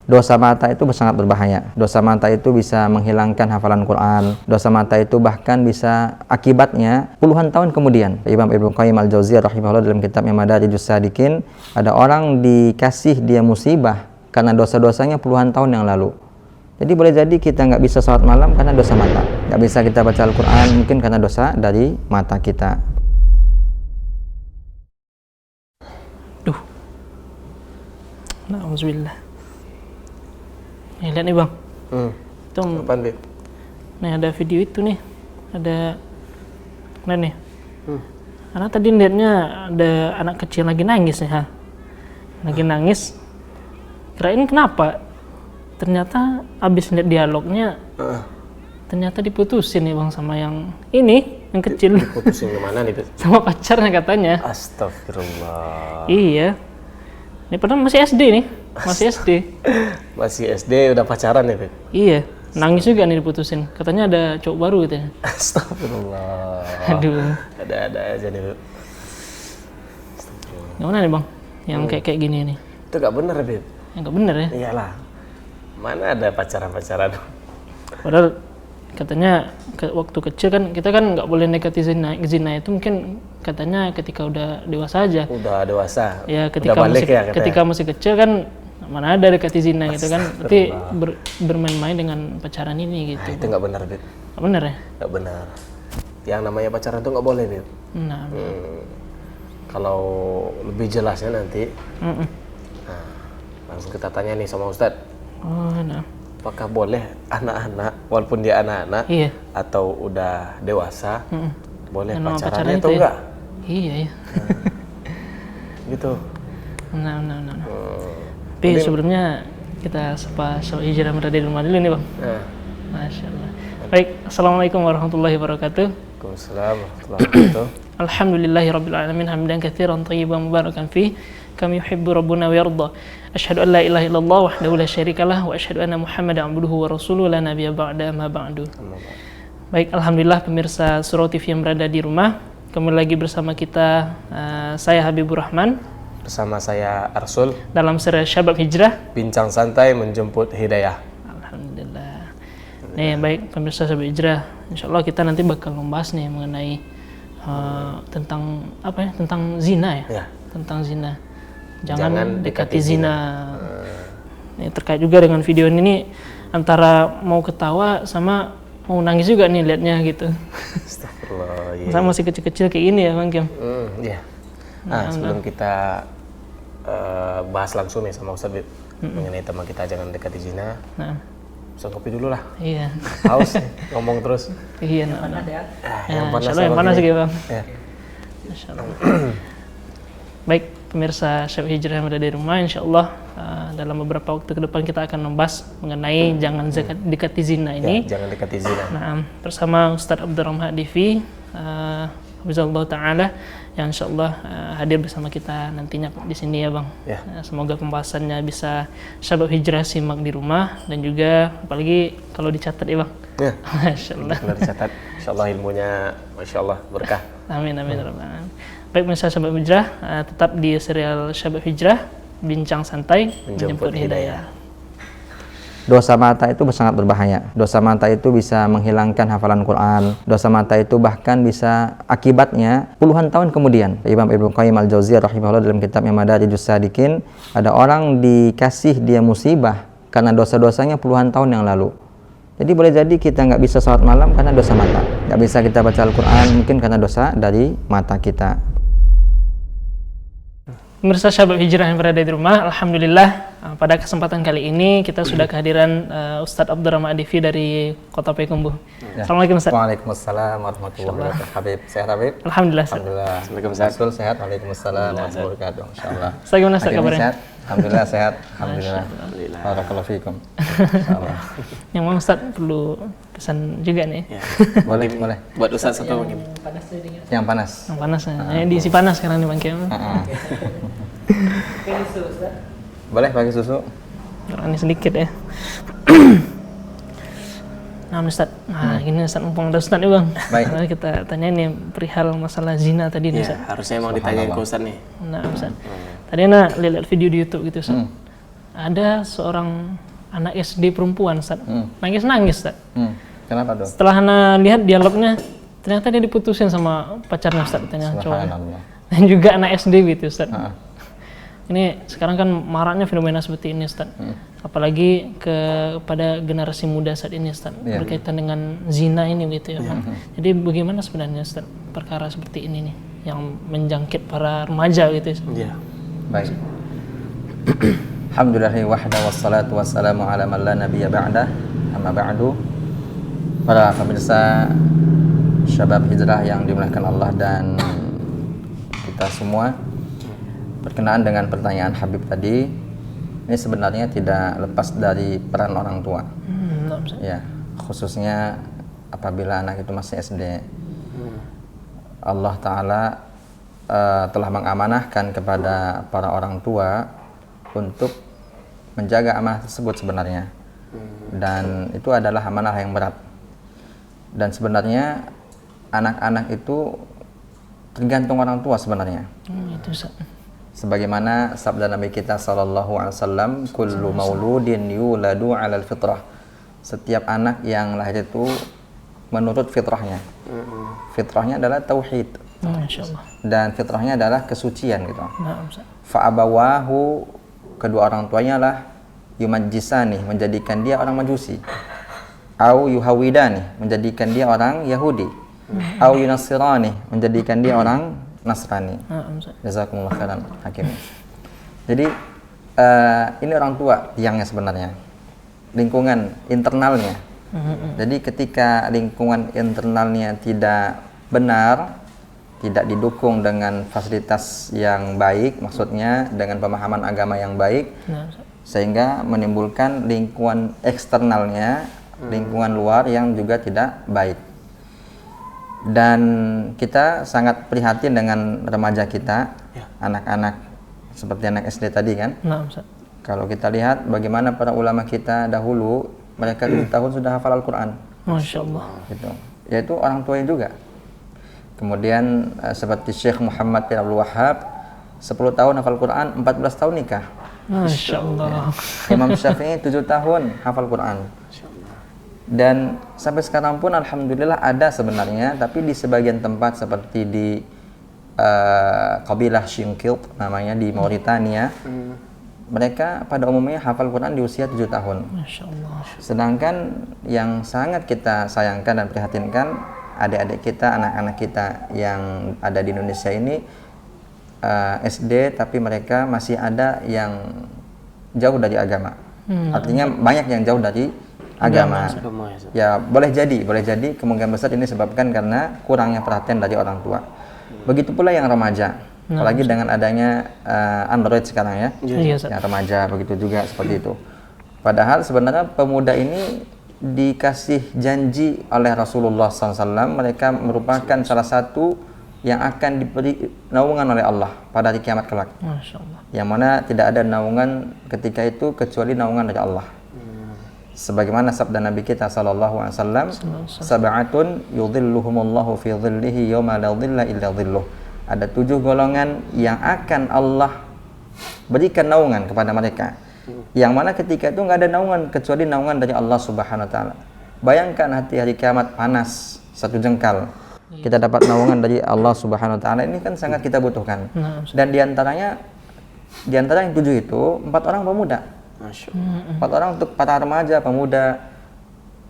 Dosa mata itu sangat berbahaya. Dosa mata itu bisa menghilangkan hafalan Quran. Dosa mata itu bahkan bisa akibatnya puluhan tahun kemudian. Imam Ibnu Qayyim Al-Jauziyah rahimahullah dalam kitabnya Madarijus Salikin, ada orang dikasih dia musibah karena dosa-dosanya puluhan tahun yang lalu. Jadi boleh jadi kita nggak bisa sholat malam karena dosa mata. Nggak bisa kita baca Al-Quran mungkin karena dosa dari mata kita. Alhamdulillah. Nih lihat nih bang, itu apaan, Beb? nih ada video itu nih, ada nih. Karena tadi lihatnya ada anak kecil lagi nangis nih, lagi nangis. Kirain kenapa? Ternyata abis lihat dialognya, ternyata diputusin nih bang sama yang ini, yang kecil. Diputusin kemana nih, Beb? Sama pacarnya katanya. Astagfirullah. Iya. Ini padahal masih SD nih, masih SD. Masih SD udah pacaran ya, Beb? Iya, nangis juga nih diputusin. Katanya ada cowok baru gitu ya. Astagfirullah. Aduh. Ada aja nih, Beb. Gimana nih bang, yang kayak gini nih? Itu gak bener, Beb. Yang gak bener ya? Iyalah. Mana ada pacaran-pacaran. Padahal katanya waktu kecil kan kita kan nggak boleh nekati zina itu mungkin katanya ketika udah dewasa aja. Udah dewasa. Ya ketika udah balik masih ya, ketika masih kecil kan mana ada dekati zina gitu kan. Berarti bermain-main dengan pacaran ini gitu. Nah, itu nggak benar, Beb. Nggak bener ya? Nggak benar. Yang namanya pacaran itu nggak boleh, Beb. Nah. Kalau lebih jelasnya nanti, nah, langsung kita tanya nih sama Ustadz. Oh, nah. Apakah boleh anak-anak, walaupun dia anak-anak atau udah dewasa, boleh pacarannya atau enggak? Iya, iya. Gitu. Nah. Tapi sebelumnya kita sapa Syabab Hijrah berada di rumah dulu nih bang. Masya Allah. Baik, Assalamualaikum warahmatullahi wabarakatuh. Waalaikumsalam warahmatullahi wabarakatuh. Alhamdulillahirabbil alamin hamdan katsiran thayyiban mubarakan fi kami yuhibbu rabbuna wa yarda. Asyhadu an la ilaha illallah wahdahu la syarikalah wa asyhadu anna Muhammadan abduhu wa rasuluhu la nabiyya ba'da ma ba'du. Baik, alhamdulillah pemirsa Surau TV yang berada di rumah, kembali lagi bersama kita saya Habibur Rahman bersama saya Arsul dalam serial Syabab Hijrah, bincang santai menjemput hidayah. Alhamdulillah. Nih, baik pemirsa Syabab Hijrah, insyaallah kita nanti bakal membahas nih mengenai tentang apa ya? Tentang zina ya. Tentang zina. Jangan dekati zina. Ini terkait juga dengan video ini antara mau ketawa sama mau nangis juga nih liatnya gitu. Astagfirullah. Iya. Sama masih kecil-kecil kayak ini ya Bang Kim. Iya. Nah, sebelum kita bahas langsung nih sama Ustadz Bib mengenai tema kita jangan dekati zina. Bisa kopi dulu lah. Iya. Haus ngomong terus. Iya. Yang panas. Yang panas gitu Bang. Ya. Masya Allah. Baik pemirsa Syabab Hijrah yang berada di rumah, insyaallah dalam beberapa waktu ke depan kita akan membahas mengenai jangan dekati zina ini. Ya, jangan dekati zina. Nah, bersama Ustadz Abdurrahman Hadifi, Hafizahullah Ta'ala, yang insyaallah hadir bersama kita nantinya di sini ya Bang. Ya. Semoga pembahasannya bisa Syabab Hijrah simak di rumah dan juga apalagi kalau dicatat ya Bang. Ya. Masya Allah. Kalau dicatat, insyaallah ilmunya, masya Allah berkah. Amin. Baik pemirsa Syabab Hijrah, tetap di serial Syabab Hijrah, bincang santai menjemput hidayah. Dosa mata itu sangat berbahaya. Dosa mata itu bisa menghilangkan hafalan Quran. Dosa mata itu bahkan bisa akibatnya puluhan tahun kemudian. Imam Ibnu Qayyim Al-Jauziyah rahimahullah dalam kitabnya Madarijus Salikin, ada orang dikasih dia musibah karena dosa-dosanya puluhan tahun yang lalu. Jadi boleh jadi kita nggak bisa sholat malam karena dosa mata. Nggak bisa kita baca Al-Quran mungkin karena dosa dari mata kita. Pemirsa Syabab Hijrah yang berada di rumah, alhamdulillah pada kesempatan kali ini kita sudah kehadiran Ustadz Abdurrahman Hadifi dari Kota Payakumbuh. Ya. Assalamualaikum Ustadz. Waalaikumsalam warahmatullahi wabarakatuh. Habib, sehat Habib? Alhamdulillah. Alhamdulillah. Waalaikumsalam. Sehat. Waalaikumsalam warahmatullahi wabarakatuh. Insyaallah. Saya gimana Ustadz kabarnya? Sehat. Alhamdulillah sehat. Alhamdulillah. Barakallahu fiikum. Insyaallah. Yang mau Ustadz perlu pesan juga nih. Ya. Boleh. Buat Ustadz satu mungkin. Yang panas. Yang panas ya. Diisi panas sekarang nih Bang Kim. Boleh pakai susu? Ini sedikit ya. Nah Ustadz, ini Ustadz mumpung ada Ustadz nih Bang. Baik. Nah, kita tanya nih perihal masalah zina tadi nih Ustadz. Harusnya emang ditanyain ke Ustadz nih. Nah Ustadz, tadi lihat video di YouTube gitu Ustadz. ada seorang anak SD perempuan, Ustaz. Nangis-nangis, Ustaz. Kenapa tuh? Setelah Ana lihat dialognya, ternyata dia diputusin sama pacarnya, Ustaz, katanya cowoknya. Dan juga anak SD gitu, Ustaz. Ini sekarang kan maraknya fenomena seperti ini, Ustaz. Apalagi kepada generasi muda saat ini, Ustaz. Berkaitan dengan zina ini gitu ya, Pak. Jadi bagaimana sebenarnya, Ustaz, perkara seperti ini nih yang menjangkit para remaja gitu, Ustaz? Iya. Baik. Alhamdulillahi wahda wassalatu wassalamu ala man la nabiyya ba'dah. Amma ba'du. Para pemirsa Syabab Hijrah yang dimuliakan Allah dan kita semua, berkenaan dengan pertanyaan Habib tadi, ini sebenarnya tidak lepas dari peran orang tua. Ya, khususnya apabila anak itu masih SD. Allah Ta'ala telah mengamanahkan kepada para orang tua untuk menjaga amanah tersebut sebenarnya, dan itu adalah amanah yang berat. Dan sebenarnya anak-anak itu tergantung orang tua sebenarnya. Itu, Ustaz. Sebagaimana sabda Nabi kita sallallahu alaihi wasallam, kullu mauludin yuladu 'alal fitrah. Setiap anak yang lahir itu menurut fitrahnya. Fitrahnya adalah tauhid. Masyaallah. Dan fitrahnya adalah kesucian gitu. Nah, Ustaz. Fa abawahu, kedua orang tuanya lah, yumajjisani, menjadikan dia orang Majusi. Au yuhawidani, menjadikan dia orang Yahudi. Au yunasirani, menjadikan dia orang Nasrani. Jazakumullah khairan hakim. Jadi ini orang tua tiangnya sebenarnya, lingkungan internalnya. Jadi ketika lingkungan internalnya tidak benar, tidak didukung dengan fasilitas yang baik, maksudnya dengan pemahaman agama yang baik, sehingga menimbulkan lingkungan eksternalnya, lingkungan luar yang juga tidak baik. Dan kita sangat prihatin dengan remaja kita, anak-anak seperti anak SD tadi kan. Kalau kita lihat bagaimana para ulama kita dahulu, mereka 7 tahun sudah hafal Al-Quran. Masya Allah. Gitu. Yaitu orang tuanya juga. Kemudian seperti Syekh Muhammad bin Abdul Wahhab, 10 tahun hafal Quran, 14 tahun nikah. Masya Allah. Imam Syafi'i 7 tahun hafal Quran. Dan sampai sekarang pun alhamdulillah ada sebenarnya, tapi di sebagian tempat seperti di kabilah Shinkilt namanya di Mauritania, mereka pada umumnya hafal Quran di usia 7 tahun. Masya Allah. Sedangkan yang sangat kita sayangkan dan prihatinkan, adik-adik kita, anak-anak kita yang ada di Indonesia ini SD, tapi mereka masih ada yang jauh dari agama. Artinya banyak yang jauh dari agama. Ya boleh jadi kemungkinan besar ini disebabkan karena kurangnya perhatian dari orang tua. Begitu pula yang remaja, apalagi dengan adanya Android sekarang ya, yang remaja begitu juga seperti itu. Padahal sebenarnya pemuda ini dikasih janji oleh Rasulullah SAW, mereka merupakan salah satu yang akan diberi naungan oleh Allah pada hari kiamat kelak. Masya Allah. Yang mana tidak ada naungan ketika itu kecuali naungan dari Allah. Sebagaimana sabda Nabi kita SAW, sab'atun yudhilluhumullahu fi dhillihi yawma la dhilla illa dhilluh. Ada 7 golongan yang akan Allah berikan naungan kepada mereka, yang mana ketika itu nggak ada naungan kecuali naungan dari Allah Subhanahu wa Ta'ala. Bayangkan hari kiamat panas 1 jengkal, kita dapat naungan dari Allah Subhanahu wa Ta'ala, ini kan sangat kita butuhkan. Dan diantara yang 7 itu 4 orang pemuda. 4 orang untuk para remaja, pemuda.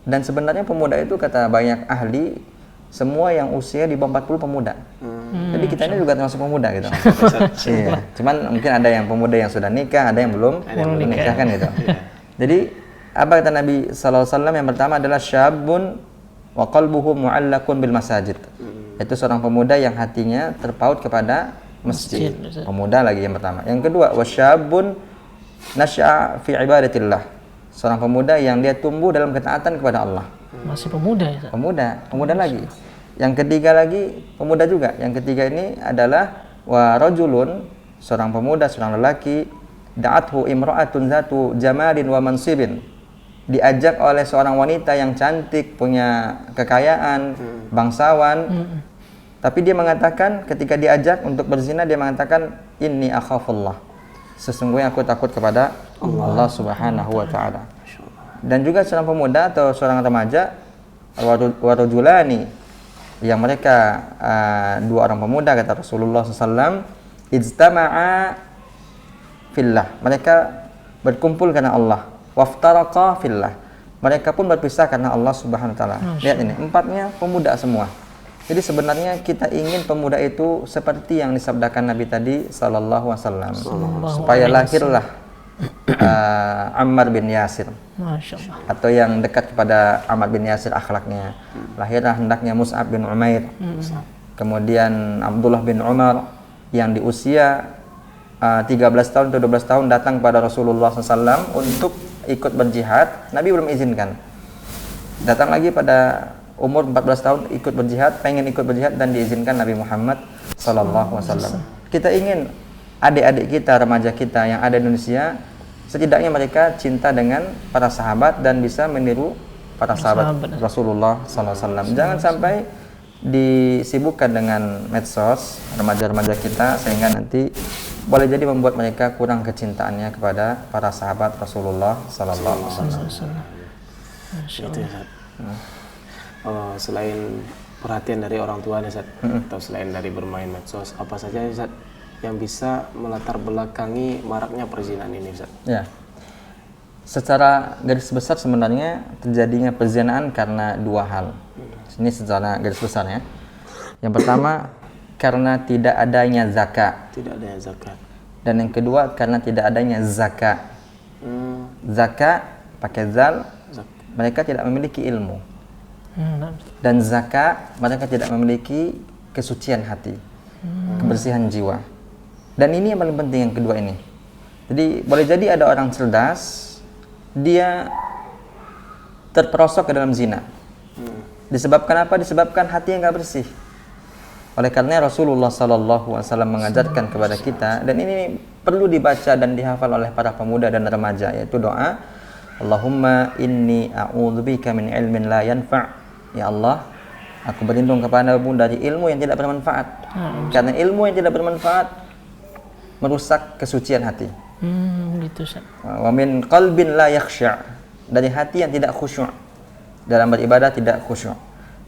Dan sebenarnya pemuda itu kata banyak ahli, semua yang usia di bawah 40 pemuda. Jadi kita ini juga termasuk pemuda gitu. Iya. Cuman mungkin ada yang pemuda yang sudah nikah, ada yang belum menikah kan gitu. Jadi apa kata Nabi SAW? Yang pertama adalah syabun wa qalbuhu mu'allakun bil masajid. Itu seorang pemuda yang hatinya terpaut kepada masjid. Pemuda lagi yang pertama. Yang kedua, wasyabun nasya'a fi ibadatillah. Seorang pemuda yang dia tumbuh dalam ketaatan kepada Allah. Masih pemuda ya? Pemuda lagi. Yang ketiga lagi pemuda juga. Yang ketiga ini adalah wa rajulun, seorang pemuda, seorang lelaki, da'athu imra'atun zatu jamalin wa mansibin. Diajak oleh seorang wanita yang cantik, punya kekayaan, bangsawan. Tapi dia mengatakan ketika diajak untuk berzina, dia mengatakan inni akhafullah. sesungguhnya aku takut kepada Allah Subhanahu wa taala. Dan juga seorang pemuda atau seorang remaja warujulani yang mereka dua orang pemuda, kata Rasulullah SAW, ijtama'a fillah, mereka berkumpul karena Allah, waftaraqa fillah, mereka pun berpisah karena Allah Subhanahu wa taala. Lihat ini, empatnya pemuda semua. Jadi sebenarnya kita ingin pemuda itu seperti yang disabdakan Nabi tadi sallallahu alaihi wasallam, supaya lahirlah Ammar bin Yasir. Masya Allah. Atau yang dekat kepada Ammar bin Yasir akhlaknya. Lahirlah hendaknya Mus'ab bin Umair. Kemudian Abdullah bin Umar yang di usia 13 tahun atau 12 tahun datang pada Rasulullah SAW untuk ikut berjihad. Nabi belum izinkan. Datang lagi pada umur 14 tahun ikut berjihad, pengen ikut berjihad dan diizinkan Nabi Muhammad SAW. Kita ingin adik-adik kita, remaja kita yang ada di Indonesia, setidaknya mereka cinta dengan para sahabat dan bisa meniru para sahabat Rasulullah SAW. Jangan sampai disibukkan dengan medsos remaja-remaja kita sehingga nanti boleh jadi membuat mereka kurang kecintaannya kepada para sahabat Rasulullah SAW. Itu ya, selain perhatian dari orang tua nih, Ustaz, atau selain dari bermain medsos, apa saja Ustaz yang bisa melatar belakangi maraknya perzinahan ini, Ustaz? Ya, secara garis besar sebenarnya terjadinya perzinahan karena dua hal. Ini secara garis besar ya. Yang pertama karena tidak adanya zakat. Tidak adanya zakat. Dan yang kedua karena tidak adanya zakat. Zakat pakai zal, mereka tidak memiliki ilmu. Dan zakat mereka tidak memiliki kesucian hati, kebersihan jiwa. Dan ini yang paling penting, yang kedua ini. Jadi boleh jadi ada orang cerdas, dia terperosok ke dalam zina. Disebabkan apa? Disebabkan hati yang nggak bersih. Oleh karena Rasulullah SAW mengajarkan kepada kita, dan ini perlu dibaca dan dihafal oleh para pemuda dan remaja, yaitu doa Allahumma inni a'udzubika min ilmin la yanfa'. Ya Allah, aku berlindung kepadamu dari ilmu yang tidak bermanfaat. Karena ilmu yang tidak bermanfaat merusak kesucian hati. Gitu, Ustaz. Wa min qalbin la yakhsha', dari hati yang tidak khusyuk, dalam beribadah tidak khusyuk.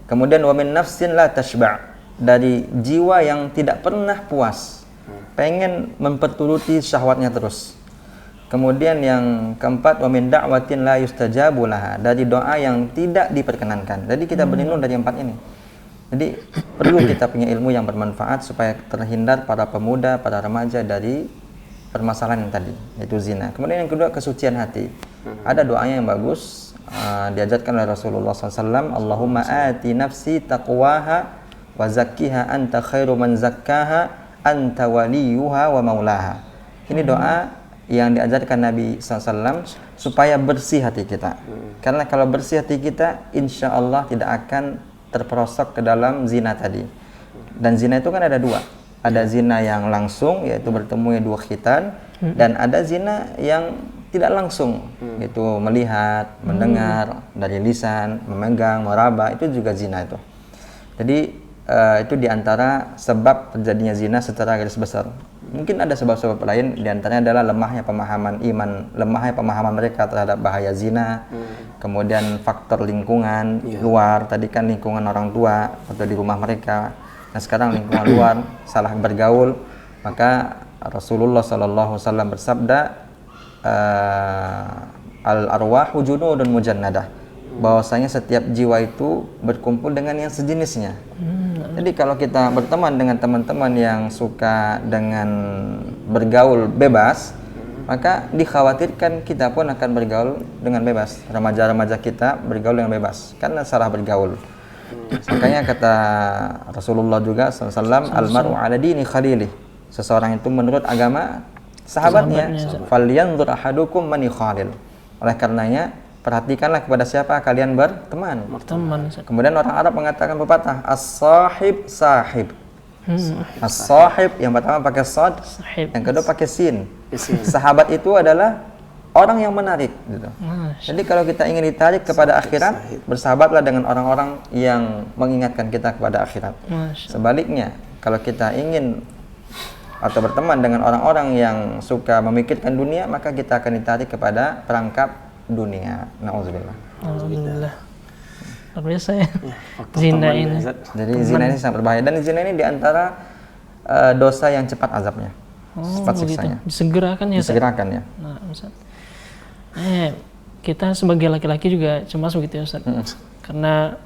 Kemudian wa min nafsin la tashba', dari jiwa yang tidak pernah puas, pengen memperturuti syahwatnya terus. Kemudian yang keempat, wa min da'watin la yustajabu laha, dari doa yang tidak diperkenankan. Jadi kita berlindung dari empat ini. Jadi perlu kita punya ilmu yang bermanfaat supaya terhindar para pemuda, para remaja dari permasalahan yang tadi, yaitu zina. Kemudian yang kedua, kesucian hati. Ada doanya yang bagus, diajarkan oleh Rasulullah SAW, Allahumma ati nafsi taqwaha wa zakkiha anta khairu man zakkaha anta waliyuha wa maulaha. Ini doa yang diajarkan Nabi SAW supaya bersih hati kita. Karena kalau bersih hati kita, insya Allah tidak akan terperosok ke dalam zina tadi. Dan zina itu kan ada dua. Ada zina yang langsung, yaitu bertemunya dua khitan, dan ada zina yang tidak langsung, yaitu melihat, mendengar dari lisan, memegang, meraba, itu juga zina itu. Jadi itu diantara sebab terjadinya zina secara garis besar. Mungkin ada sebab-sebab lain, diantaranya adalah lemahnya pemahaman iman, lemahnya pemahaman mereka terhadap bahaya zina, kemudian faktor lingkungan luar, tadi kan lingkungan orang tua atau di rumah mereka, nah sekarang lingkungan luar, salah bergaul. Maka Rasulullah SAW bersabda, al-arwahu junudun mujannadah, bahwasanya setiap jiwa itu berkumpul dengan yang sejenisnya. Jadi kalau kita berteman dengan teman-teman yang suka dengan bergaul bebas, maka dikhawatirkan kita pun akan bergaul dengan bebas. Remaja-remaja kita bergaul dengan bebas karena salah bergaul. Makanya kata Rasulullah juga SAW, almaru ala dini khalilih, seseorang itu menurut agama sahabatnya. Falyanzur ahadukum man yukhalil. Oleh karenanya perhatikanlah kepada siapa kalian berteman. Kemudian orang Arab mengatakan pepatah, as-sahib sahib. As-sahib yang pertama pakai sod, yang kedua pakai sin. Sahabat itu adalah orang yang menarik gitu. Jadi kalau kita ingin ditarik kepada akhirat, bersahabatlah dengan orang-orang yang mengingatkan kita kepada akhirat. Sebaliknya, kalau kita ingin atau berteman dengan orang-orang yang suka memikirkan dunia, maka kita akan ditarik kepada perangkap dunia. Nauzubillah. Alhamdulillah. Luar biasa ya. Zina ini. Jadi zina ini sangat berbahaya, dan zina ini diantara dosa yang cepat azabnya, cepat siksanya. Disegerakan ya. Disegerakan ya. Nah, Ustaz. Kita sebagai laki-laki juga cemas begitu ya Ustaz. Karena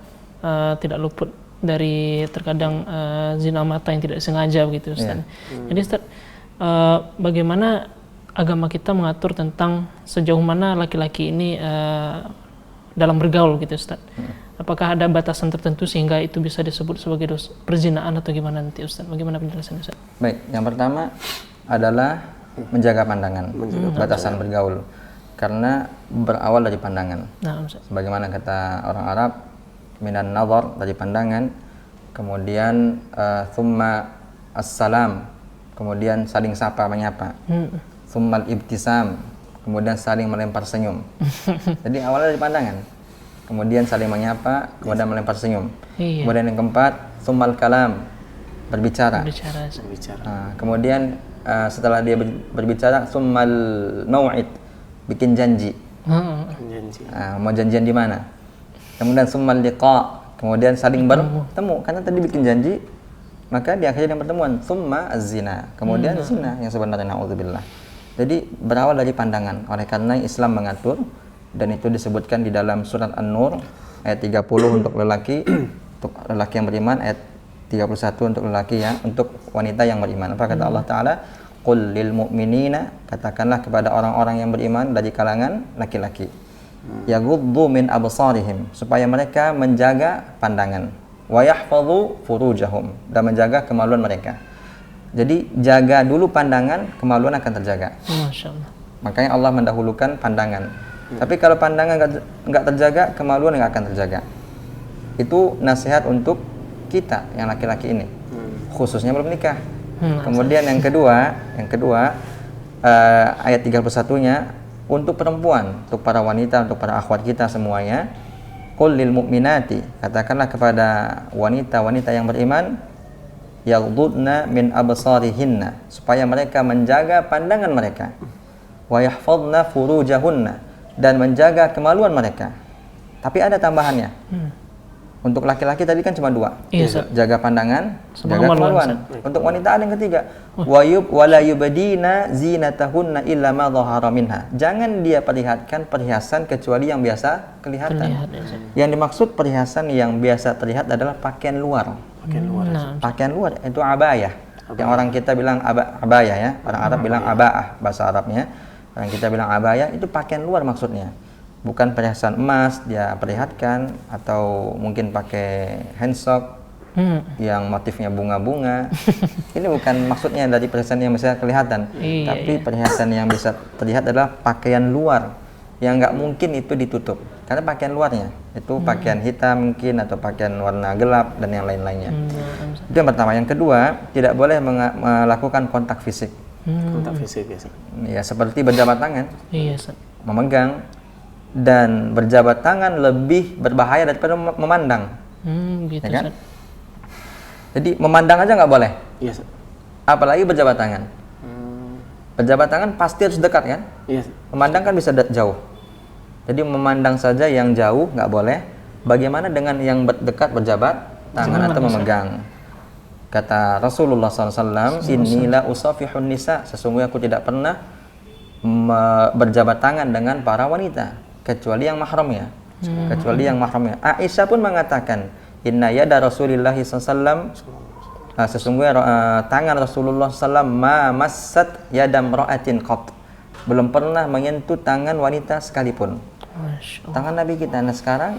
tidak luput dari terkadang zina mata yang tidak sengaja begitu Ustaz. Jadi Ustaz, bagaimana agama kita mengatur tentang sejauh mana laki-laki ini dalam bergaul gitu Ustaz? Apakah ada batasan tertentu sehingga itu bisa disebut sebagai dosa perzinaan atau gimana nanti Ustaz? Bagaimana penjelasan Ustaz? Baik, yang pertama adalah menjaga pandangan, batasan bergaul. Karena berawal dari pandangan. Nah, Ustaz. Sebagaimana kata orang Arab, minan nazar, dari pandangan, kemudian thumma assalam, kemudian saling sapa menyapa. Thumma al-ibtisam, kemudian saling melempar senyum. Jadi awalnya dari pandangan. Kemudian saling menyapa, kemudian melempar senyum. Iya. Kemudian yang keempat, thummal kalam, berbicara. Kemudian setelah dia berbicara, thummal mau'id, bikin janji. Mau janjian di mana? Kemudian summal liqa, kemudian saling bertemu. Karena tadi bikin janji, maka di akhirnya yang pertemuan. Summa az-zina, kemudian zina yang sebenarnya, na'udzubillah. Jadi berawal dari pandangan. Oleh karena Islam mengatur, dan itu disebutkan di dalam surat An-Nur ayat 30 untuk lelaki, untuk lelaki yang beriman, ayat 31 untuk lelaki untuk wanita yang beriman. Apa kata Allah Ta'ala? Qul lil mu'minina, katakanlah kepada orang-orang yang beriman dari kalangan laki-laki, yaghuddu min absarihim, supaya mereka menjaga pandangan, wa yahfazu furujahum, dan menjaga kemaluan mereka. Jadi jaga dulu pandangan, kemaluan akan terjaga. Masya Allah. Makanya Allah mendahulukan pandangan. Tapi kalau pandangan nggak terjaga, kemaluan nggak akan terjaga. Itu nasihat untuk kita yang laki-laki ini, khususnya belum nikah. Kemudian yang kedua ayat 31-nya untuk perempuan, untuk para wanita, untuk para akhwat kita semuanya. Qul lil mu'minati, katakanlah kepada wanita-wanita yang beriman, yaghdudna min absarihinna, supaya mereka menjaga pandangan mereka, wa yahfazna furujahunna, dan menjaga kemaluan mereka. Tapi ada tambahannya. Untuk laki-laki tadi kan cuma 2. Iya, jaga pandangan, sama jaga kemaluan. Untuk wanita ada yang ketiga. Wala yubdina zinatahunna illa ma dhahara minha. Jangan dia perlihatkan perhiasan kecuali yang biasa kelihatan. Yang dimaksud perhiasan yang biasa terlihat adalah pakaian luar. Pakaian luar itu abayah. Yang orang kita bilang abayah ya. Orang Arab bilang abaah bahasa Arabnya. Yang kita bilang abaya itu pakaian luar maksudnya, bukan perhiasan emas dia perlihatkan, atau mungkin pakai handsock yang motifnya bunga-bunga. Ini bukan maksudnya dari perhiasan yang bisa kelihatan, tapi perhiasan yang bisa terlihat adalah pakaian luar yang nggak mungkin itu ditutup, karena pakaian luarnya itu pakaian hitam mungkin, atau pakaian warna gelap dan yang lain-lainnya. Itu yang pertama. Yang kedua, tidak boleh melakukan kontak fisik. Kontak fisik biasa. Ya, seperti berjabat tangan, memegang, dan berjabat tangan lebih berbahaya daripada memandang. Gitu, ya kan? Jadi memandang aja nggak boleh. Iya. Apalagi berjabat tangan. Berjabat tangan pasti harus dekat kan? Iya. Memandang kan bisa jauh. Jadi memandang saja yang jauh nggak boleh. Bagaimana dengan yang dekat berjabat tangan atau memegang? Kata Rasulullah SAW, inilah usafihun nisa, sesungguhnya aku tidak pernah berjabat tangan dengan para wanita kecuali yang mahramnya. Aisyah pun mengatakan, inna yada Rasulillah SAW, sesungguhnya tangan Rasulullah SAW ma massat yadam ra'atin qat, belum pernah menyentuh tangan wanita sekalipun. Tangan Nabi kita. Nah sekarang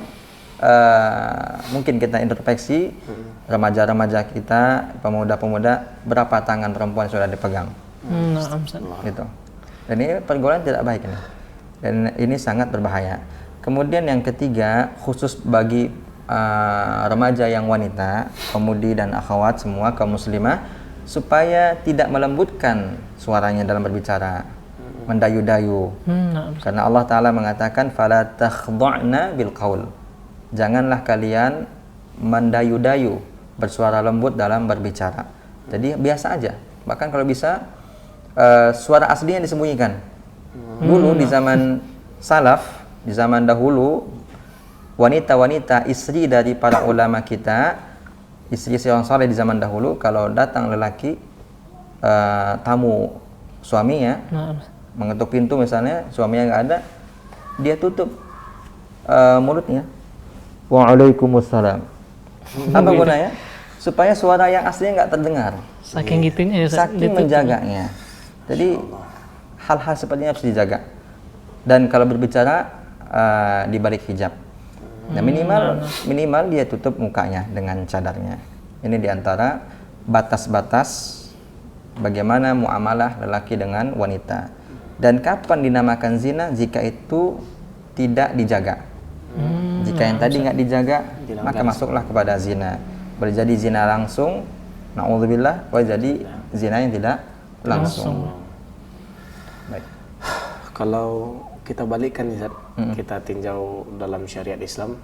mungkin kita introspeksi, remaja-remaja kita, pemuda-pemuda, berapa tangan perempuan sudah dipegang? Gitu. Dan ini pergaulan tidak baik ini. Dan ini sangat berbahaya. Kemudian yang ketiga, khusus bagi remaja yang wanita, pemudi dan akhwat semua kaum muslimah, supaya tidak melembutkan suaranya dalam berbicara, mendayu-dayu. Karena Allah Ta'ala mengatakan, fala takhda'na bil qaul. Janganlah kalian mendayu-dayu, bersuara lembut dalam berbicara. Jadi biasa aja. Bahkan kalau bisa suara aslinya disembunyikan. Dulu di zaman salaf, di zaman dahulu, wanita-wanita istri dari para ulama kita, istri orang saleh di zaman dahulu, kalau datang lelaki tamu suaminya mengetuk pintu misalnya, suaminya nggak ada, dia tutup mulutnya. Waalaikumsalam. Apa gunanya? Supaya suara yang aslinya nggak terdengar. Saking gitunya ya, Saking menjaganya. Jadi hal-hal seperti ini harus dijaga. Dan kalau berbicara di balik hijab, nah, minimal dia tutup mukanya dengan cadarnya. Ini diantara batas-batas bagaimana muamalah lelaki dengan wanita. Dan kapan dinamakan zina? Jika itu tidak dijaga. Jika yang tadi nggak dijaga, maka masuklah kepada zina. Boleh jadi zina langsung, na'udzubillah, boleh jadi zina yang tidak langsung. Baik. Kalau kita balikkan nih, kita tinjau dalam syariat Islam,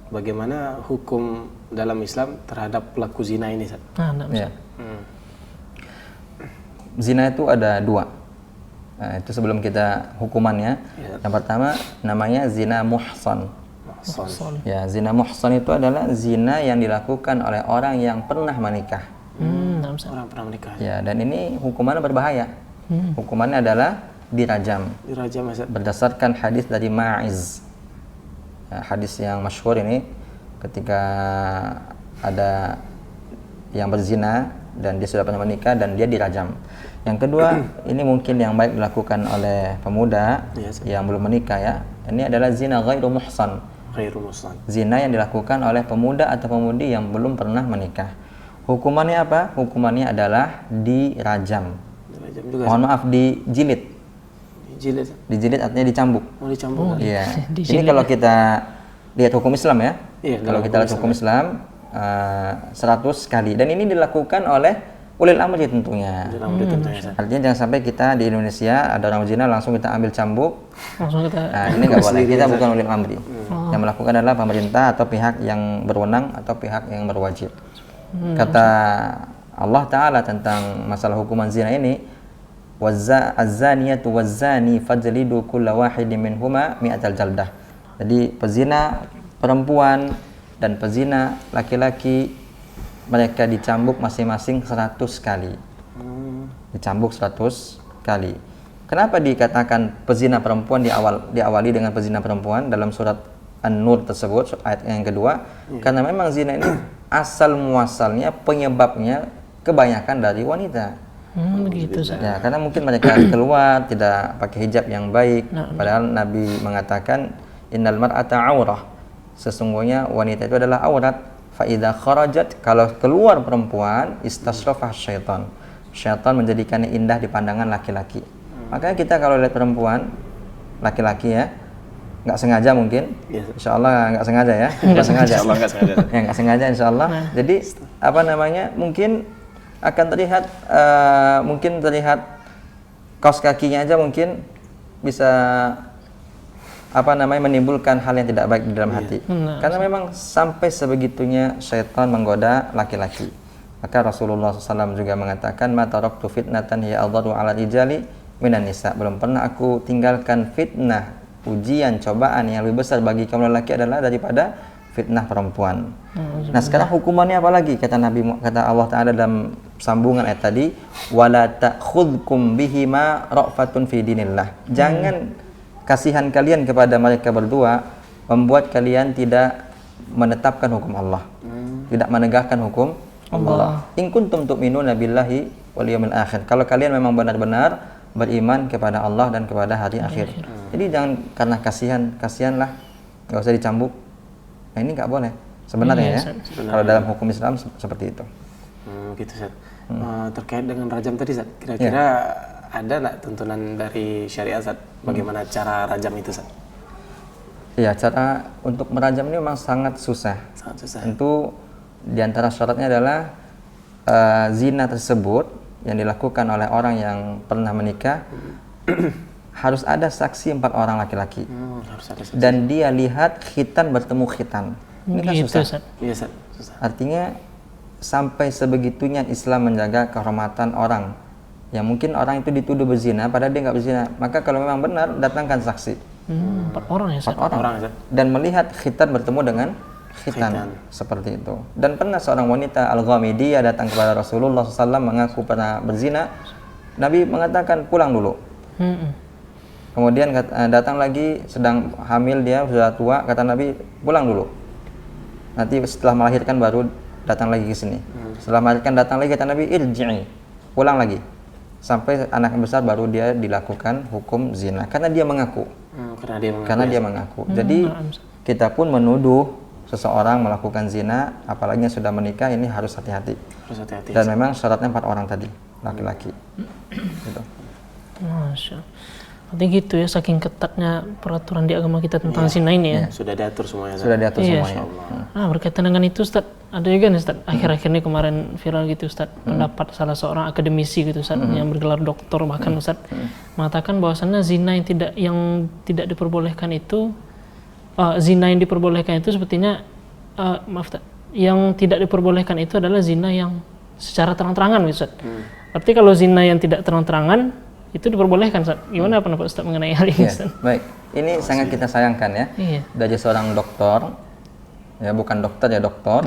bagaimana hukum dalam Islam terhadap pelaku zina ini, Zat? Ya. Zina itu ada dua. Nah, itu sebelum kita hukumannya. Yang pertama namanya zina muhsan. Ya, zina muhsan itu adalah zina yang dilakukan oleh orang yang pernah menikah. Orang pernah menikah. Ya, dan ini hukumannya berbahaya. Hukumannya adalah dirajam. Dirajam, Zat. Berdasarkan hadis dari Ma'iz. Ya, hadis yang masyhur ini, ketika ada yang berzina dan dia sudah pernah menikah dan dia dirajam. Yang kedua, ini mungkin yang baik dilakukan oleh pemuda yang belum menikah ya. Ini adalah zina ghairu muhsan. Zina yang dilakukan oleh pemuda atau pemudi yang belum pernah menikah. Hukumannya apa? Hukumannya adalah dirajam. Dirajam juga. Mohon maaf, dijilid. Dijilid artinya dicambuk. Oh, dicambuk. Iya. Ini kalau kita lihat hukum Islam ya. Iya, kalau kita lihat hukum Islam 100 kali, dan ini dilakukan oleh ulil amri tentunya. Artinya jangan sampai kita di Indonesia ada orang zina langsung kita ambil cambuk. Nah, ini nggak boleh. Kita bukan ulil amri. Yang melakukan adalah pemerintah atau pihak yang berwenang atau pihak yang berwajib. Kata Allah Ta'ala tentang masalah hukuman zina ini, az-zaniyatu waz-zani fajlidu kulla wahidin minhuma mi'atal jaldah. Jadi pezina perempuan dan pezina laki-laki, mereka dicambuk masing-masing 100 kali. Dicambuk 100 kali. Kenapa dikatakan pezina perempuan diawali dengan pezina perempuan dalam surat An-Nur tersebut, ayat yang kedua? Karena memang zina ini asal muasalnya, penyebabnya kebanyakan dari wanita. Begitu, ya, karena mungkin mereka keluar tidak pakai hijab yang baik. Padahal Nabi mengatakan innal mar'ata aurah. Sesungguhnya wanita itu adalah aurat. Fa idza kharajat, kalau keluar perempuan, istasrafah syaitan. Syaitan menjadikannya indah di pandangan laki-laki. Makanya kita kalau lihat perempuan, laki-laki ya, nggak sengaja mungkin, insyaallah nggak sengaja ya, nggak sengaja, insyaallah nggak sengaja, ya nggak sengaja insyaallah. Jadi apa namanya, mungkin akan terlihat, mungkin terlihat kaos kakinya aja mungkin bisa apa namanya menimbulkan hal yang tidak baik di dalam hati. Karena memang sampai sebegitunya syaitan menggoda laki-laki. Maka Rasulullah SAW juga mengatakan, ma taraktu fitnatan hiya adharu 'ala rijali minan nisa. Belum pernah aku tinggalkan fitnah, ujian, cobaan yang lebih besar bagi kaum lelaki adalah daripada fitnah perempuan. Nah, sekarang hukumannya apa lagi? Kata Allah Ta'ala dalam sambungan ayat tadi, wala ta'khudhukum bihima ra'fatun fi dinillah. Jangan kasihan kalian kepada mereka berdua membuat kalian tidak menetapkan hukum Allah, tidak menegakkan hukum Allah. In kuntum tu'minuna billahi wal yawmil akhir. Kalau kalian memang benar-benar beriman kepada Allah dan kepada hari akhir. Jadi jangan karena kasihanlah, nggak usah dicambuk. Nah, ini nggak boleh sebenarnya ya. Kalau dalam hukum Islam seperti itu. Gitu, Zat. Terkait dengan rajam tadi, Zat, kira-kira ada nggak tuntunan dari syariat, Zat, bagaimana cara rajam itu, Zat? Ya, cara untuk merajam ini memang sangat susah. Tentu diantara syaratnya adalah zina tersebut yang dilakukan oleh orang yang pernah menikah harus ada saksi 4 orang laki-laki. Dan dia lihat khitan bertemu khitan. Ini kan susah. Iya, Zat. Susah. Artinya sampai sebegitunya Islam menjaga kehormatan orang yang mungkin orang itu dituduh berzina padahal dia nggak berzina. Maka kalau memang benar, datangkan saksi. 4 orang ya, Ustaz? 4 orang. Dan melihat khitan bertemu dengan khitan. Seperti itu. Dan pernah seorang wanita Al-Ghamidiyah datang kepada Rasulullah SAW mengaku pernah berzina. Nabi mengatakan pulang dulu. Kemudian datang lagi, sedang hamil dia, sudah tua, kata Nabi pulang dulu. Nanti setelah melahirkan baru datang lagi ke sini. Setelah melahirkan datang lagi, kata Nabi irji'i, pulang lagi. Sampai anak besar baru dia dilakukan hukum zina karena dia mengaku. Karena dia mengaku. Jadi kita pun menuduh seseorang melakukan zina, apalagi yang sudah menikah, ini harus hati-hati. Dan memang syaratnya 4 orang tadi, laki-laki. Gitu. Masya Allah. Artinya gitu ya, saking ketatnya peraturan di agama kita tentang zina ini ya. Sudah diatur semuanya. Sudah diatur semuanya. Nah, berkaitan dengan itu Ustaz, ada juga nih Ustaz, akhir-akhir ini kemarin viral gitu Ustaz, pendapat salah seorang akademisi gitu Ustaz, yang bergelar doktor bahkan Ustaz, mengatakan bahwasannya zina yang tidak diperbolehkan itu, zina yang diperbolehkan itu sepertinya, maaf Ustaz, yang tidak diperbolehkan itu adalah zina yang secara terang-terangan gitu Ustaz. Berarti kalau zina yang tidak terang-terangan itu diperbolehkan, Ustaz. Gimana pendapat Ustaz mengenai hal ini, Ustaz? Baik, ini sangat kita sayangkan ya. Dari seorang doktor, ya bukan dokter ya doktor.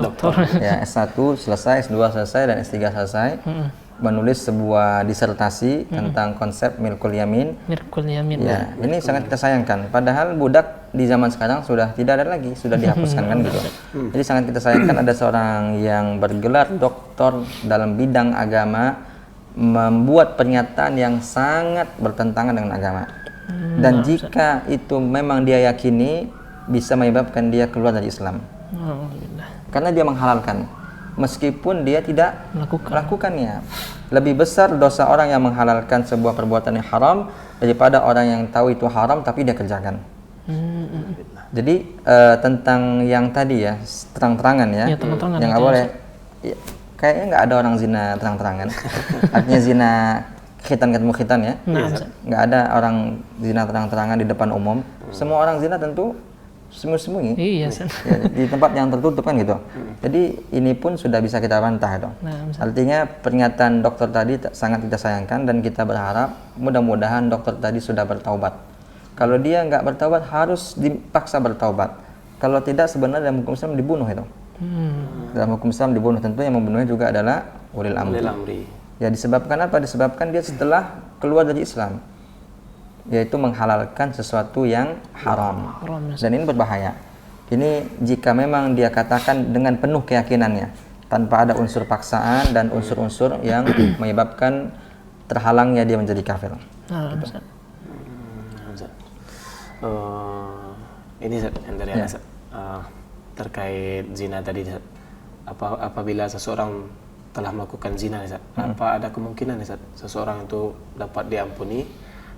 Ya S1 selesai, S2 selesai, dan S3 selesai. Menulis sebuah disertasi tentang konsep milkul yamin. Milkul yamin. Ya, ini sangat kita sayangkan. Padahal budak di zaman sekarang sudah tidak ada lagi, sudah dihapuskan kan gitu. Jadi sangat kita sayangkan ada seorang yang bergelar doktor dalam bidang agama membuat pernyataan yang sangat bertentangan dengan agama. Dan jika itu memang dia yakini, bisa menyebabkan dia keluar dari Islam. Karena dia menghalalkan, meskipun dia tidak melakukannya. Lebih besar dosa orang yang menghalalkan sebuah perbuatan yang haram daripada orang yang tahu itu haram tapi dia kerjakan. Jadi tentang yang tadi ya, terang-terangan ya, yang nggak boleh. Ya, kayaknya nggak ada orang zina terang-terangan. Artinya zina khitan ketemu khitan ya. Nggak ada orang zina terang-terangan di depan umum. Semua orang zina tentu sembunyi-sembunyi. Iya, ya, di tempat yang tertutup kan gitu. Jadi ini pun sudah bisa kita bantah dong. Artinya pernyataan dokter tadi sangat kita sayangkan, dan kita berharap mudah-mudahan dokter tadi sudah bertaubat. Kalau dia nggak bertaubat, harus dipaksa bertaubat. Kalau tidak, sebenarnya dalam hukum Islam dibunuh itu. Dalam hukum Islam dibunuh, tentu yang membunuhnya juga adalah ulil amri. Ya, disebabkan apa? Disebabkan dia setelah keluar dari Islam, yaitu menghalalkan sesuatu yang haram. Dan ini berbahaya. Ini jika memang dia katakan dengan penuh keyakinannya, tanpa ada unsur paksaan dan unsur-unsur yang menyebabkan terhalangnya dia menjadi kafir. Gitu. Ini yang dari anak terkait zina tadi, apabila seseorang telah melakukan zina, apa ada kemungkinan seseorang itu dapat diampuni,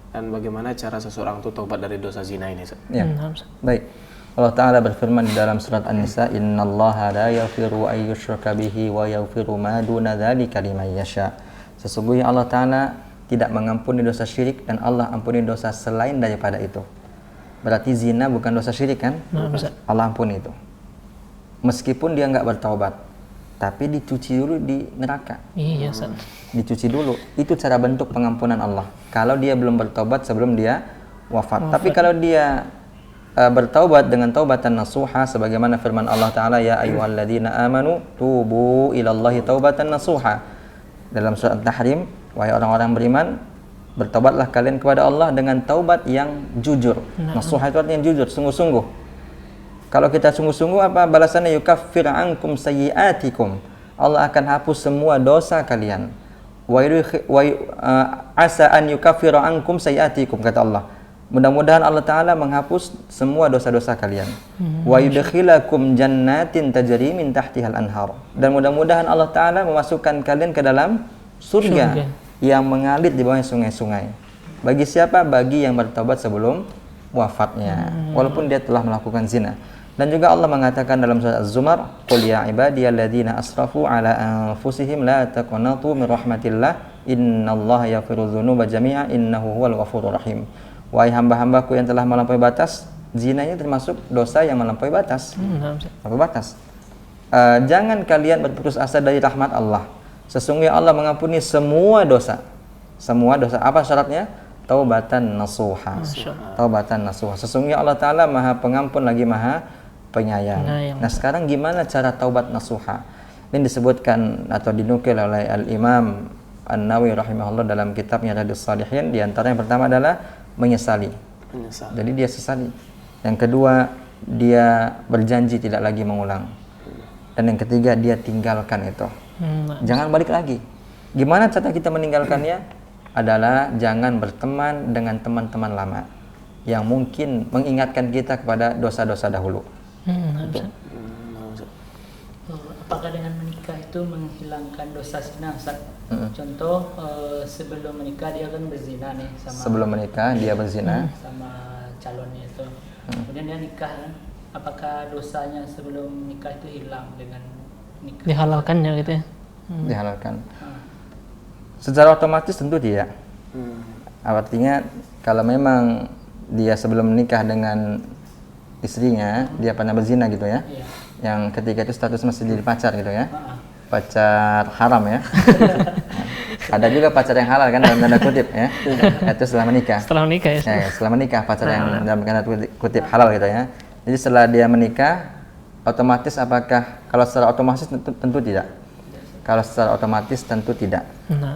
dan bagaimana cara seseorang itu taubat dari dosa zina ini? Ya. Baik, Allah Ta'ala berfirman di dalam surat An-Nisa, innallaha la yaghfiru an yushraka bihi wa yaghfiru ma duna dzalika liman yasha. Sesungguhnya Allah Ta'ala tidak mengampuni dosa syirik, dan Allah ampuni dosa selain daripada itu. Berarti zina bukan dosa syirik kan? Allah ampuni itu. Meskipun dia nggak bertaubat, tapi dicuci dulu di neraka. Iya, San. Dicuci dulu. Itu cara bentuk pengampunan Allah. Kalau dia belum bertaubat sebelum dia wafat. Tapi kalau dia bertaubat dengan taubatan nasuha, sebagaimana firman Allah Ta'ala, ya ayyuhalladzina amanu tubu ilallahi taubatan nasuha. Dalam surat At-Tahrim, wahai orang-orang beriman, bertaubatlah kalian kepada Allah dengan taubat yang jujur. Nasuha itu artinya jujur, sungguh-sungguh. Kalau kita sungguh-sungguh, apa balasannya? Yukaffir ankum sayyiatikum. Allah akan hapus semua dosa kalian. Asa an yukaffira ankum sayyiatikum, kata Allah. Mudah-mudahan Allah Ta'ala menghapus semua dosa-dosa kalian. Wa yudkhilakum jannatin tajri min tahtihal anhar. Dan mudah-mudahan Allah Ta'ala memasukkan kalian ke dalam surga yang mengalir di bawahnya sungai-sungai. Bagi siapa? Bagi yang bertobat sebelum wafatnya, walaupun dia telah melakukan zina. Dan juga Allah mengatakan dalam surat Az-Zumar, qul ya ibadiyalladzina asrafu ala anfusihim la taqnatu min rahmatillah innallaha yaghfiru dzunuba jami'a innahu huwal ghafurur rahim. Wahai hamba-hambaku yang telah melampaui batas, zina ini termasuk dosa yang melampaui batas. Melampaui batas. jangan kalian berputus asa dari rahmat Allah. Sesungguhnya Allah mengampuni semua dosa. Semua dosa. Apa syaratnya? Taubatan nasuha. Taubatan nasuha. Sesungguhnya Allah Ta'ala Maha Pengampun lagi Maha Penyayang. Nah, sekarang gimana cara taubat nasuha? Ini disebutkan atau dinukil oleh Al-Imam An-Nawawi rahimahullah dalam kitabnya Riyadhus Shalihin. Di antara yang pertama adalah menyesali. Jadi dia sesali. Yang kedua, dia berjanji tidak lagi mengulang. Dan yang ketiga, dia tinggalkan itu. Jangan balik lagi. Gimana cara kita meninggalkannya? Adalah jangan berteman dengan teman-teman lama yang mungkin mengingatkan kita kepada dosa-dosa dahulu. Apakah dengan menikah itu menghilangkan dosa zina, Ustaz? Contoh sebelum menikah dia kan berzina nih sama Sebelum menikah dia berzina sama calonnya itu. Kemudian dia nikah kan? Apakah dosanya sebelum nikah itu hilang dengan nikah? Dihalalkannya gitu ya. dihalalkan. Secara otomatis tentu tidak. Artinya kalau memang dia sebelum menikah dengan istrinya dia pernah berzina gitu ya, yang ketika itu status masih jadi pacar gitu ya, pacar haram ya. Ada juga pacar yang halal kan dalam tanda kutip ya, itu setelah menikah. Setelah menikah ya. Setelah menikah pacar yang dalam tanda kutip halal gitu ya. Jadi setelah dia menikah, otomatis apakah kalau secara otomatis tentu tidak. Kalau secara otomatis tentu tidak.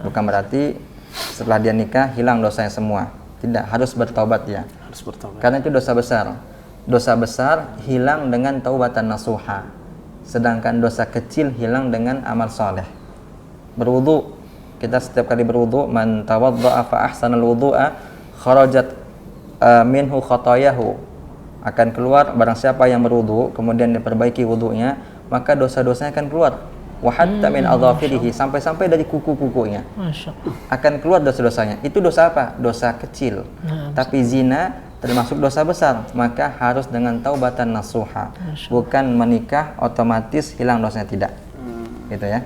Bukan berarti setelah dia nikah hilang dosanya semua. Tidak, harus bertaubat dia. Harus bertobat. Karena itu dosa besar. Dosa besar hilang dengan taubatan nasuha. Sedangkan dosa kecil hilang dengan amal saleh. Berwudu, kita setiap kali berwudu, man tawadda'a fa ahsanal wudu'a kharajat minhu khatayahu. Akan keluar barang siapa yang berwudu kemudian diperbaiki wudunya, maka dosa-dosanya akan keluar. Wa hatta min adhafirihi, sampai-sampai dari kuku-kukunya akan keluar dosa-dosanya. Itu dosa apa? Dosa kecil. Tapi zina termasuk dosa besar, maka harus dengan taubatan nasuha. Bukan menikah otomatis hilang dosanya, tidak. Gitu ya.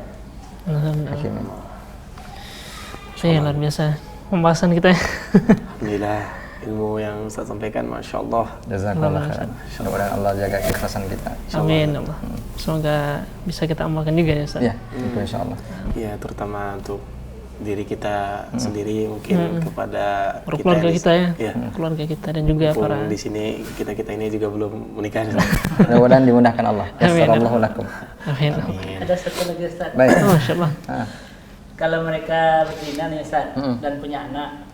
Iya, luar biasa pembahasan kita. Alhamdulillah, ilmu yang Ustaz sampaikan, Masya Allah. Jazakallah khairan. Mudah-mudahan Allah jaga keikhlasan kita. Amin Allah. Semoga bisa kita amalkan juga ya Ustaz. Ya, itu insya Allah. Ya, terutama untuk diri kita sendiri, mungkin kepada Keluarga kita ya. Ya. Keluarga kita dan juga para Di sini kita ini juga belum menikah. Mudah-mudahan dimudahkan Allah. Amin. Yassarallahu lakum. Amin. Ada satu lagi Ustaz. Baik. Masya Allah. Kalau mereka berzina nih Ustaz dan punya anak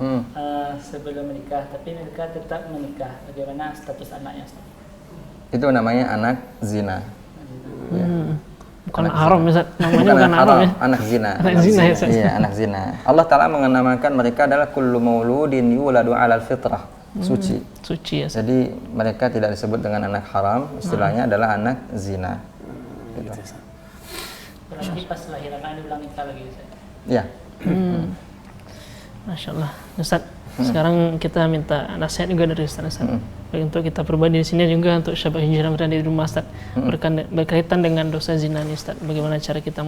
sebelum menikah, tapi mereka tetap menikah, bagaimana status anaknya Ustaz? Itu namanya anak zina. Bukan haram Ustaz, namanya bukan haram ya. Anak zina. Anak zina ya Ustaz. Iya, anak zina. Allah Ta'ala mengenamakan mereka adalah kullu mauludin yuladu 'alal fitrah, suci. Suci ya Ustaz. Jadi mereka tidak disebut dengan anak haram, istilahnya adalah anak zina. Gitu. Berarti pas lahiran anak diulang nikah lagi Ustaz? Ya. Masya Allah. Ustaz, sekarang kita minta nasihat juga dari Ustaz. Baik untuk kita pribadi di sini juga untuk Syabab Hijrah berada di rumah Ustaz. Berkaitan dengan dosa zina nih Ustaz. Bagaimana cara kita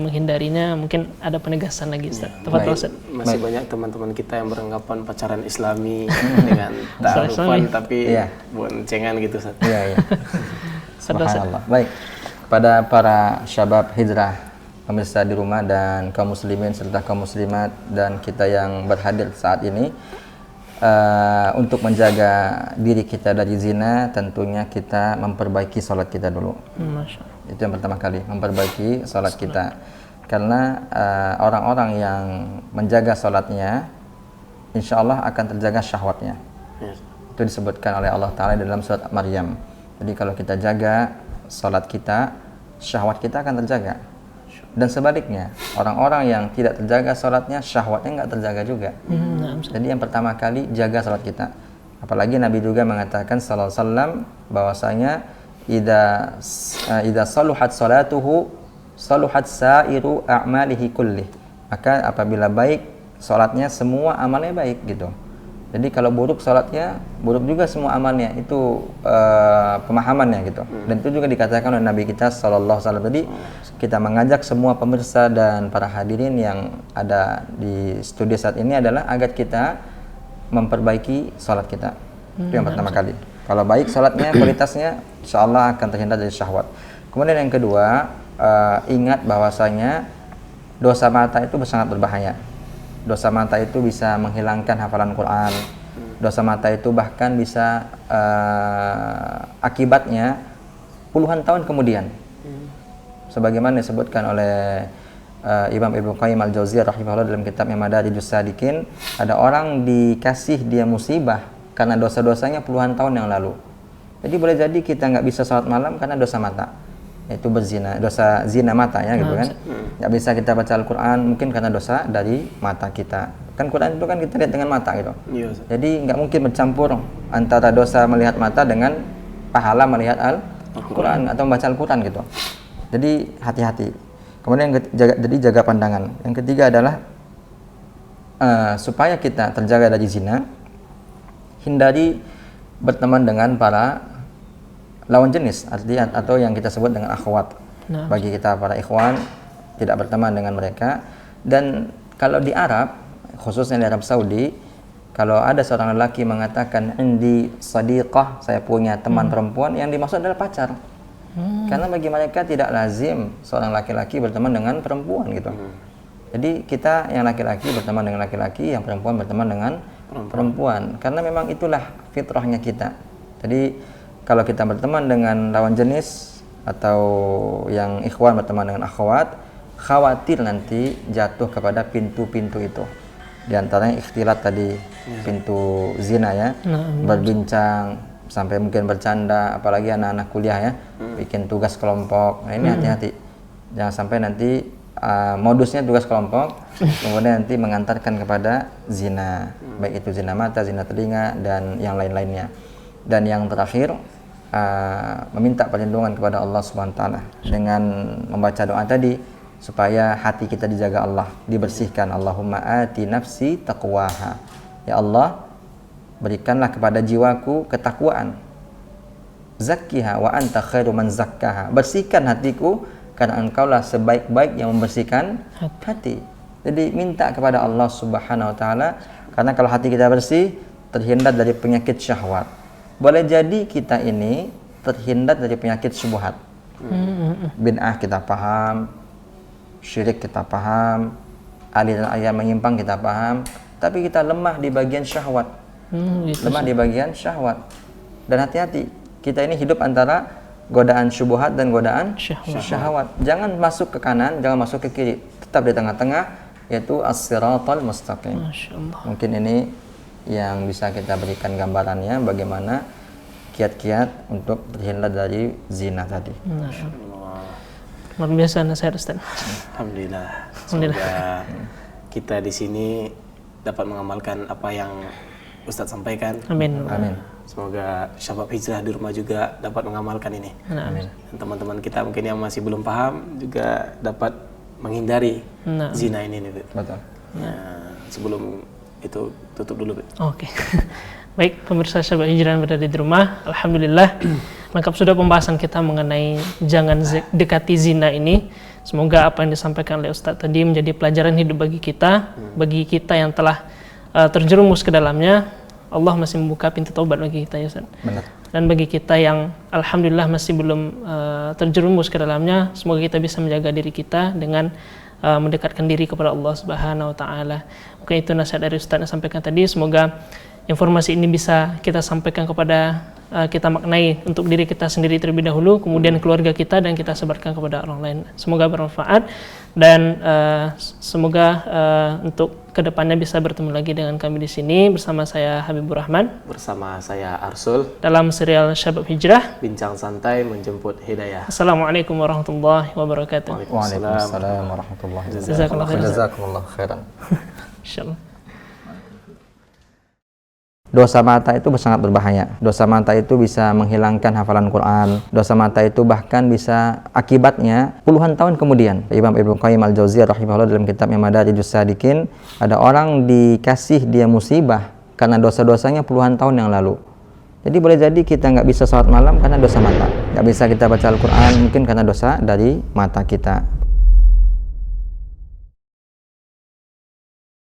menghindarinya? Mungkin ada penegasan lagi Ustaz. Tepat Ustaz. Masih banyak teman-teman kita yang beranggapan pacaran Islami dengan ta'arufan tapi boncengan gitu Ustaz. Iya. Subhanallah. Baik. Pada para Syabab Hijrah pemirsa di rumah dan kaum muslimin serta kaum muslimat dan kita yang berhadir saat ini, untuk menjaga diri kita dari zina tentunya kita memperbaiki salat kita dulu. Itu yang pertama kali, memperbaiki salat kita. Karena orang-orang yang menjaga salatnya insya Allah akan terjaga syahwatnya. Itu disebutkan oleh Allah Ta'ala dalam surat Maryam. Jadi kalau kita jaga salat kita, syahwat kita akan terjaga. Dan sebaliknya, orang-orang yang tidak terjaga sholatnya, syahwatnya nggak terjaga juga. Jadi yang pertama kali, jaga sholat kita. Apalagi Nabi juga mengatakan sallallahu alaihi wasallam bahwasanya idza saluhat sholatuhu saluhat sa'iru a'malihi kullih. Maka apabila baik sholatnya, semua amalnya baik gitu. Jadi kalau buruk sholatnya, buruk juga semua amalnya. Itu pemahamannya gitu. Dan itu juga dikatakan oleh Nabi kita sallallahu alaihi wasallam. Jadi kita mengajak semua pemirsa dan para hadirin yang ada di studio saat ini adalah agar kita memperbaiki sholat kita. Itu yang pertama kali. Kalau baik sholatnya, kualitasnya, insya Allah akan terhindar dari syahwat. Kemudian yang kedua, ingat bahwasanya dosa mata itu sangat berbahaya. Dosa mata itu bisa menghilangkan hafalan Quran. Dosa mata itu bahkan bisa akibatnya puluhan tahun kemudian. Sebagaimana disebutkan oleh Imam Ibnu Qayyim Al-Jauziyah rahimahullah dalam kitabnya Madarijus Salikin, ada orang dikasih dia musibah karena dosa-dosanya puluhan tahun yang lalu. Jadi boleh jadi kita nggak bisa sholat malam karena dosa mata, yaitu berzina, dosa zina mata ya gitu kan. Nggak bisa kita baca Al-Quran mungkin karena dosa dari mata kita. Kan Quran itu kan kita lihat dengan mata gitu. Jadi nggak mungkin bercampur antara dosa melihat mata dengan pahala melihat Al-Quran atau membaca Al-Quran gitu. Jadi hati-hati. Kemudian jaga pandangan. Yang ketiga adalah supaya kita terjaga dari zina, hindari berteman dengan para lawan jenis, artinya atau yang kita sebut dengan akhwat. Bagi kita para ikhwan, tidak berteman dengan mereka. Dan kalau di Arab, khususnya di Arab Saudi, kalau ada seorang lelaki mengatakan indi sadiqah, saya punya teman perempuan, yang dimaksud adalah pacar. Karena bagi mereka tidak lazim seorang laki-laki berteman dengan perempuan gitu. Jadi kita yang laki-laki berteman dengan laki-laki, yang perempuan berteman dengan perempuan. Karena memang itulah fitrahnya kita. Jadi kalau kita berteman dengan lawan jenis atau yang ikhwan berteman dengan akhwat, khawatir nanti jatuh kepada pintu-pintu itu. Di antaranya ikhtilat tadi, pintu zina ya, berbincang sampai mungkin bercanda, apalagi anak-anak kuliah ya, bikin tugas kelompok. Nah ini hati-hati, jangan sampai nanti modusnya tugas kelompok, kemudian nanti mengantarkan kepada zina, baik itu zina mata, zina telinga, dan yang lain-lainnya. Dan yang terakhir, meminta perlindungan kepada Allah Subhanahu wa taala dengan membaca doa tadi supaya hati kita dijaga Allah, dibersihkan. Allahumma ati nafsi taqwaha. Ya Allah, berikanlah kepada jiwaku ketakwaan. Zakkiha wa anta khairu man zakkaha. Bersihkan hatiku karena engkaulah sebaik-baik yang membersihkan hati. Jadi minta kepada Allah Subhanahu wa taala, karena kalau hati kita bersih, terhindar dari penyakit syahwat. Boleh jadi kita ini terhindar dari penyakit syubhat. Bid'ah kita paham, syirik kita paham, aliran-aliran menyimpang kita paham, tapi kita lemah di bagian syahwat. Lemah di bagian syahwat. Dan hati-hati, kita ini hidup antara godaan syubhat dan godaan syahwat. Jangan masuk ke kanan, jangan masuk ke kiri, tetap di tengah-tengah, yaitu as-siratal mustaqim. Mungkin ini yang bisa kita berikan gambarannya bagaimana kiat-kiat untuk terhindar dari zina tadi. Luar biasa nasihat Ustaz. Alhamdulillah. Semoga kita di sini dapat mengamalkan apa yang Ustaz sampaikan. Amin. Amin. Semoga Syabab Hijrah di rumah juga dapat mengamalkan ini. Amin. Dan teman-teman kita mungkin yang masih belum paham juga dapat menghindari zina ini nih, Betul. Nah, sebelum itu tutup dulu, Oke. Baik, pemirsa Syabab Hijrah yang berada di rumah, alhamdulillah lengkap sudah pembahasan kita mengenai jangan dekati zina ini. Semoga apa yang disampaikan oleh Ustaz tadi menjadi pelajaran hidup bagi kita yang telah terjerumus ke dalamnya. Allah masih membuka pintu taubat bagi kita ya Ustaz. Benar. Dan bagi kita yang alhamdulillah masih belum terjerumus ke dalamnya, semoga kita bisa menjaga diri kita dengan mendekatkan diri kepada Allah Subhanahu wa taala. Mungkin itu nasihat dari Ustaz yang sampaikan tadi. Semoga informasi ini bisa kita sampaikan kepada kita maknai untuk diri kita sendiri terlebih dahulu, kemudian keluarga kita, dan kita sebarkan kepada orang lain. Semoga bermanfaat dan semoga untuk kedepannya bisa bertemu lagi dengan kami di sini bersama saya Habibur Rahman, bersama saya Arsul, dalam serial Syabab Hijrah, bincang santai menjemput hidayah. Assalamualaikum warahmatullahi wabarakatuh. Waalaikumsalam warahmatullahi wabarakatuh. Jazakallahu khairan. Insyaallah. Dosa mata itu sangat berbahaya. Dosa mata itu bisa menghilangkan hafalan Quran. Dosa mata itu bahkan bisa akibatnya puluhan tahun kemudian. Imam Ibnu Qayyim Al-Jauziyah rahimahullah dalam kitabnya Madarijus Salikin, ada orang dikasih dia musibah karena dosa-dosanya puluhan tahun yang lalu. Jadi boleh jadi kita nggak bisa sholat malam karena dosa mata. Nggak bisa kita baca Al-Quran mungkin karena dosa dari mata kita.